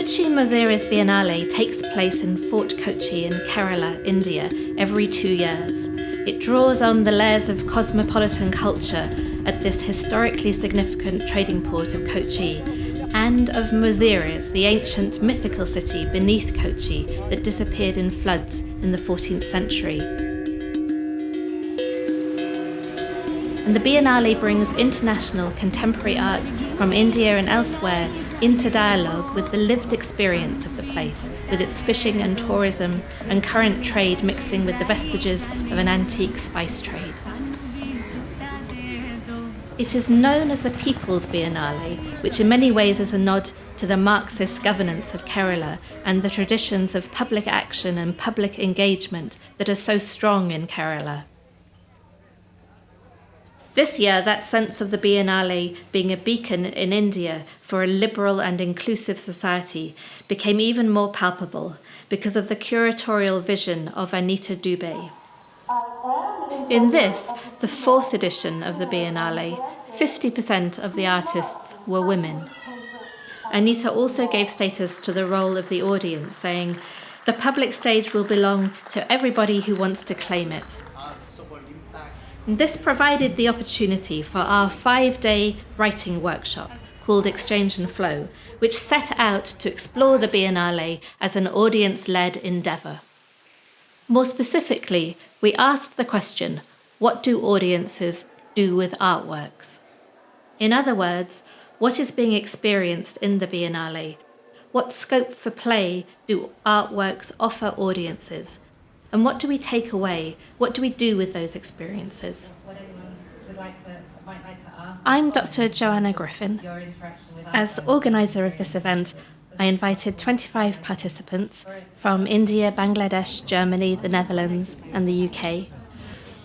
Kochi-Muziris Biennale takes place in Fort Kochi in Kerala, India, every 2 years. It draws on the layers of cosmopolitan culture at this historically significant trading port of Kochi, and of Muziris, the ancient mythical city beneath Kochi that disappeared in floods in the 14th century. And the Biennale brings international contemporary art from India and elsewhere into dialogue with the lived experience of the place, with its fishing and tourism and current trade mixing with the vestiges of an antique spice trade. It is known as the People's Biennale, which in many ways is a nod to the Marxist governance of Kerala and the traditions of public action and public engagement that are so strong in Kerala. This year, that sense of the Biennale being a beacon in India for a liberal and inclusive society became even more palpable because of the curatorial vision of Anita Dubé. In this, the 4th edition of the Biennale, 50% of the artists were women. Anita also gave status to the role of the audience, saying, "The public stage will belong to everybody who wants to claim it." This provided the opportunity for our 5-day writing workshop called Exchange and Flow, which set out to explore the Biennale as an audience-led endeavour. More specifically, we asked the question, what do audiences do with artworks? In other words, what is being experienced in the Biennale? What scope for play do artworks offer audiences? And what do we take away? What do we do with those experiences? I'm Dr. Joanna Griffin. As organiser of this event, I invited 25 participants from India, Bangladesh, Germany, the Netherlands, and the UK.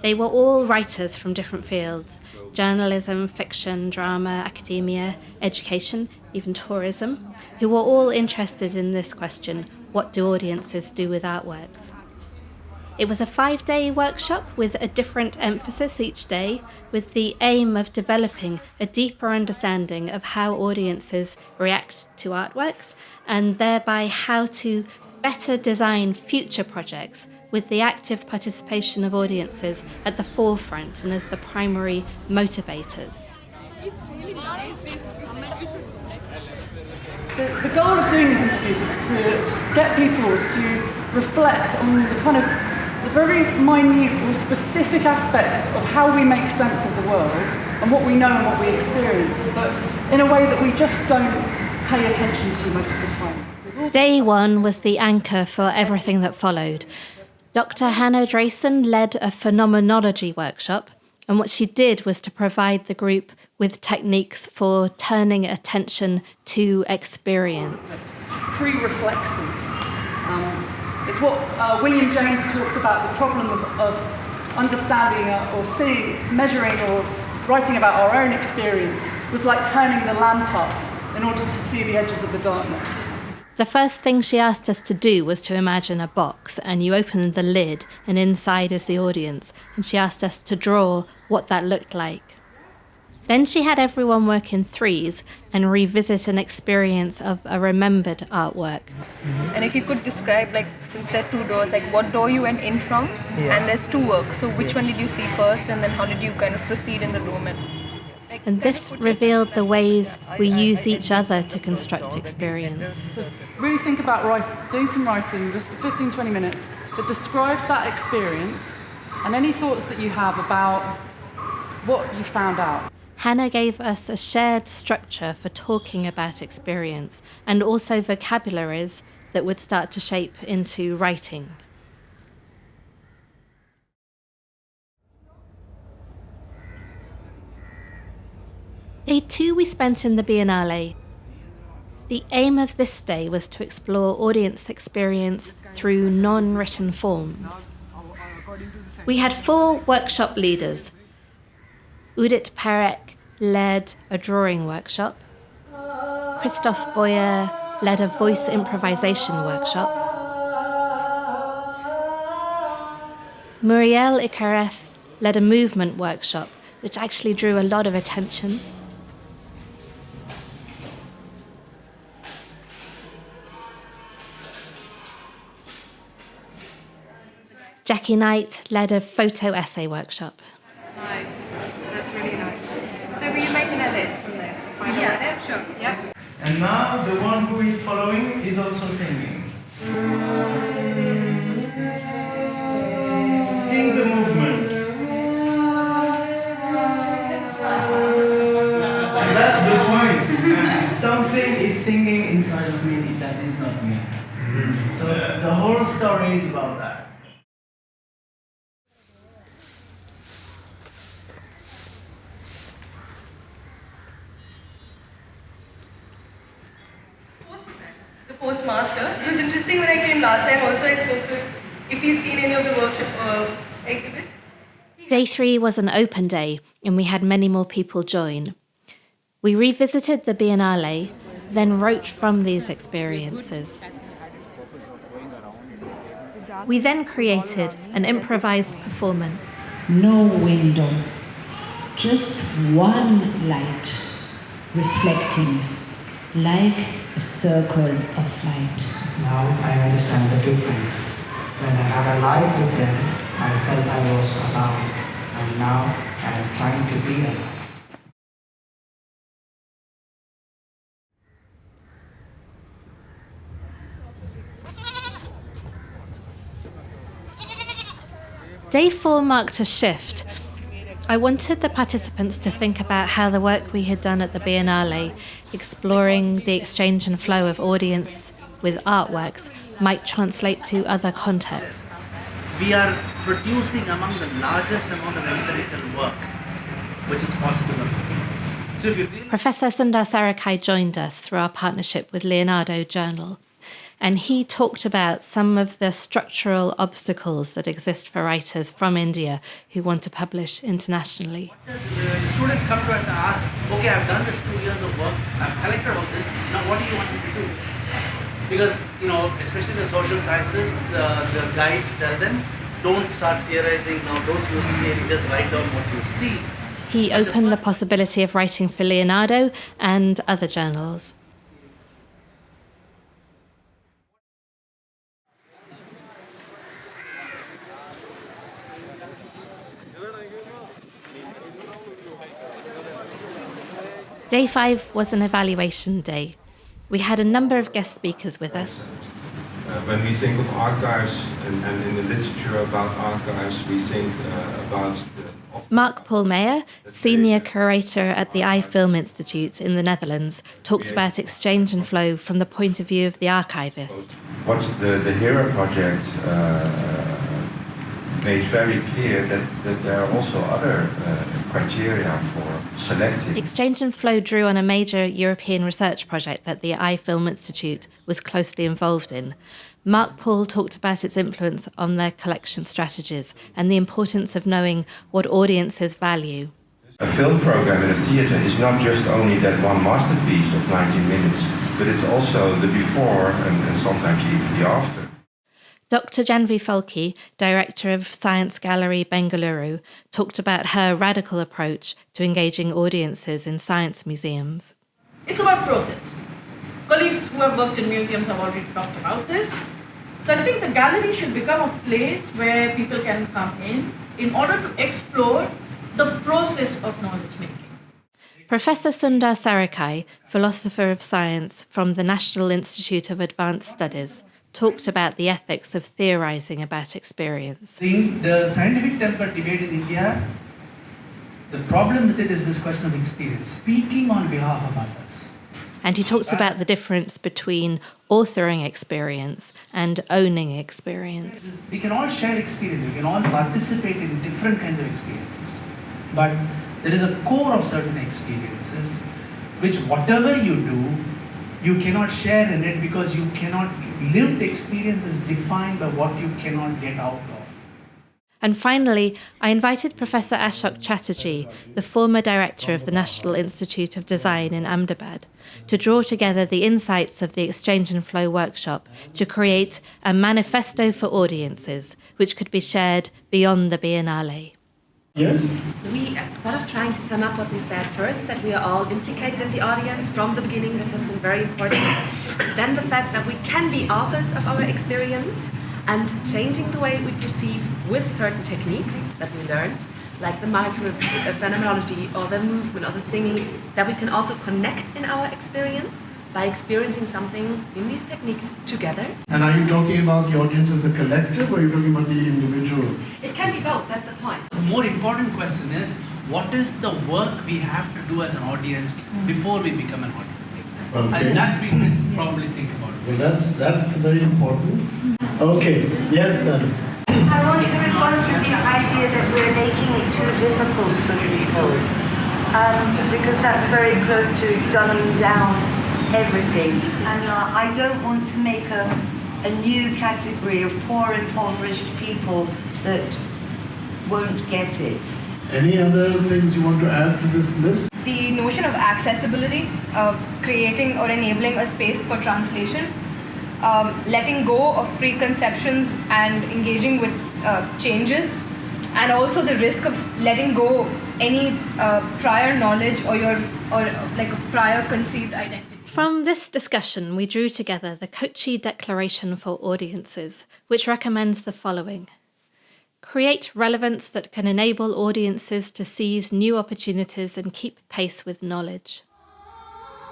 They were all writers from different fields: journalism, fiction, drama, academia, education, even tourism, who were all interested in this question, what do audiences do with artworks? It was a 5-day workshop with a different emphasis each day, with the aim of developing a deeper understanding of how audiences react to artworks, and thereby how to better design future projects with the active participation of audiences at the forefront and as the primary motivators. The goal of doing these interviews is to get people to reflect on the very minute or specific aspects of how we make sense of the world and what we know and what we experience, but in a way that we just don't pay attention to most of the time. Day 1 was the anchor for everything that followed. Dr. Hannah Drayson led a phenomenology workshop, and what she did was to provide the group with techniques for turning attention to experience. Pre-reflexive. It's what William James talked about, the problem of understanding or seeing, measuring or writing about our own experience was like turning the lamp up in order to see the edges of the darkness. The first thing she asked us to do was to imagine a box, and you open the lid and inside is the audience, and she asked us to draw what that looked like. Then she had everyone work in threes and revisit an experience of a remembered artwork. And if you could describe, since there are 2 doors, what door you went in from, and there's 2 works, so which one did you see first, and then how did you kind of proceed in the room? And this revealed the ways we use each other to construct experience. So really think about doing some writing, just for 15-20 minutes, that describes that experience and any thoughts that you have about what you found out. Hannah gave us a shared structure for talking about experience and also vocabularies that would start to shape into writing. Day 2 we spent in the Biennale. The aim of this day was to explore audience experience through non-written forms. We had 4 workshop leaders. Udit Parekh led a drawing workshop. Christophe Boyer led a voice improvisation workshop. Muriel Ikareth led a movement workshop, which actually drew a lot of attention. Jackie Knight led a photo essay workshop. Nice. That's really nice. So will you make an edit from this? Final edit? Sure. Yeah. And now the one who is following is also singing. Sing the movement. And that's the point. Something is singing inside of me that is not me. So the whole story is about that. The postmaster. It was interesting when I came last time also I spoke to him if he's seen any of the workshop exhibits. Day 3 was an open day, and we had many more people join. We revisited the Biennale, then wrote from these experiences. We then created an improvised performance. No window, just one light reflecting like a circle of light. Now I understand the difference. When I had a life with them, I felt I was alone, and now I am trying to be alone. Day 4 marked a shift. I wanted the participants to think about how the work we had done at the Biennale, exploring the exchange and flow of audience with artworks, might translate to other contexts. We are producing among the largest amount of empirical work which is possible. So if you really Professor Sundar Sarikar joined us through our partnership with Leonardo Journal, and he talked about some of the structural obstacles that exist for writers from India who want to publish internationally. students come to us and ask, okay, I've done this 2 years of work, I've collected all this, now what do you want me to do? Because, especially the social sciences, the guides tell them, don't start theorizing now, don't use theory, just write down what you see. He opened the possibility of writing for Leonardo and other journals. Day 5 was an evaluation day. We had a number of guest speakers with us. When we think of archives and in the literature about archives, we think about Mark Paul Meyer, senior curator at the iFilm Institute in the Netherlands, talked about exchange and flow from the point of view of the archivist. What the HERA project made very clear that there are also other criteria for selecting. Exchange and flow drew on a major European research project that the iFilm Institute was closely involved in. Mark Paul talked about its influence on their collection strategies and the importance of knowing what audiences value. A film program in a theatre is not just only that one masterpiece of 90 minutes, but it's also the before and sometimes even the after. Dr. Janvi Falki, director of Science Gallery Bengaluru, talked about her radical approach to engaging audiences in science museums. It's about process. Colleagues who have worked in museums have already talked about this. So I think the gallery should become a place where people can come in order to explore the process of knowledge making. Professor Sundar Sarikar, philosopher of science from the National Institute of Advanced Studies, talked about the ethics of theorizing about experience. The scientific temper debate in India, the problem with it is this question of experience, speaking on behalf of others. And he talked about the difference between authoring experience and owning experience. We can all share experience, we can all participate in different kinds of experiences. But there is a core of certain experiences which whatever you do, you cannot share in it because you cannot, lived experience is defined by what you cannot get out of. And finally, I invited Professor Ashok Chatterjee, the former director of the National Institute of Design in Ahmedabad, to draw together the insights of the Exchange and Flow workshop to create a manifesto for audiences, which could be shared beyond the Biennale. Yes? We are sort of trying to sum up what we said first, that we are all implicated in the audience from the beginning. This has been very important. Then the fact that we can be authors of our experience, and changing the way we perceive with certain techniques that we learned, like the micro phenomenology or the movement or the singing, that we can also connect in our experience by experiencing something in these techniques together. And are you talking about the audience as a collective, or are you talking about the individual? It can be both, that's the point. The more important question is, what is the work we have to do as an audience before we become an audience? Okay. And that we can probably think about. Well, that's very important. Okay, yes, madam. I want to respond to the idea that we're making it too difficult for people, because that's very close to dumbing down everything. And I don't want to make a new category of poor, impoverished people that won't get it. Any other things you want to add to this list? The notion of accessibility, creating or enabling a space for translation, letting go of preconceptions and engaging with changes, and also the risk of letting go any prior knowledge or like a prior conceived identity. From this discussion, we drew together the Kochi Declaration for Audiences, which recommends the following. Create relevance that can enable audiences to seize new opportunities and keep pace with knowledge.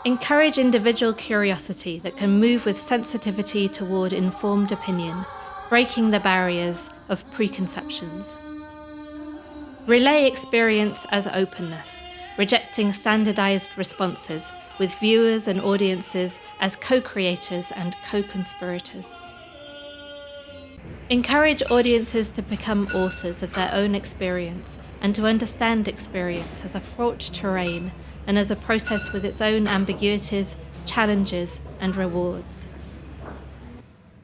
Encourage individual curiosity that can move with sensitivity toward informed opinion, breaking the barriers of preconceptions. Relay experience as openness, rejecting standardized responses, with viewers and audiences as co-creators and co-conspirators. Encourage audiences to become authors of their own experience and to understand experience as a fraught terrain and as a process with its own ambiguities, challenges, and rewards.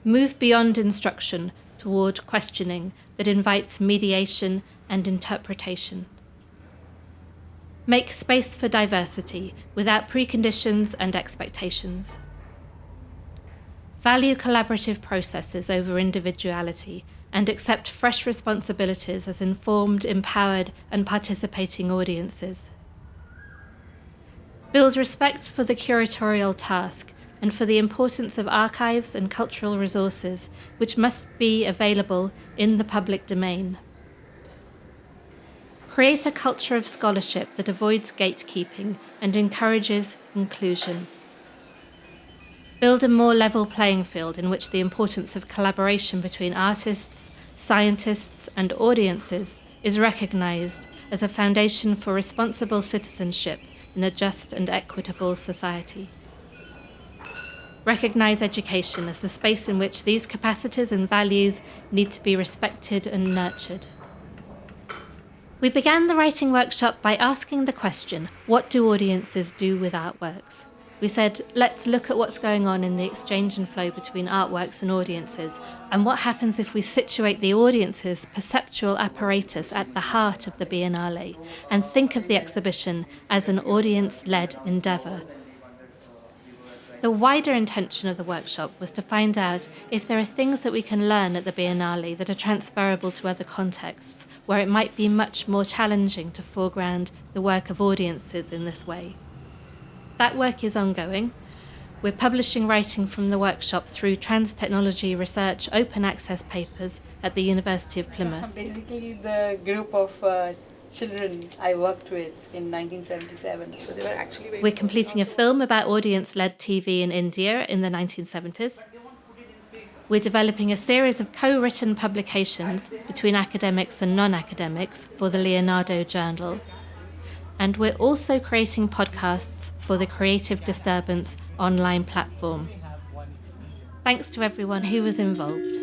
Move beyond instruction toward questioning that invites mediation and interpretation. Make space for diversity without preconditions and expectations. Value collaborative processes over individuality and accept fresh responsibilities as informed, empowered, and participating audiences. Build respect for the curatorial task and for the importance of archives and cultural resources which must be available in the public domain. Create a culture of scholarship that avoids gatekeeping and encourages inclusion. Build a more level playing field in which the importance of collaboration between artists, scientists, and audiences is recognized as a foundation for responsible citizenship in a just and equitable society. Recognize education as the space in which these capacities and values need to be respected and nurtured. We began the writing workshop by asking the question, what do audiences do with artworks? We said, let's look at what's going on in the exchange and flow between artworks and audiences, and what happens if we situate the audience's perceptual apparatus at the heart of the Biennale, and think of the exhibition as an audience-led endeavour. The wider intention of the workshop was to find out if there are things that we can learn at the Biennale that are transferable to other contexts, where it might be much more challenging to foreground the work of audiences in this way. That work is ongoing. We're publishing writing from the workshop through Trans-Technology Research open access papers at the University of Plymouth. Basically, the group of children I worked with in 1977. So they were actually We're completing a film about audience-led TV in India in the 1970s. We're developing a series of co-written publications between academics and non-academics for the Leonardo Journal. And we're also creating podcasts for the Creative Disturbance online platform. Thanks to everyone who was involved.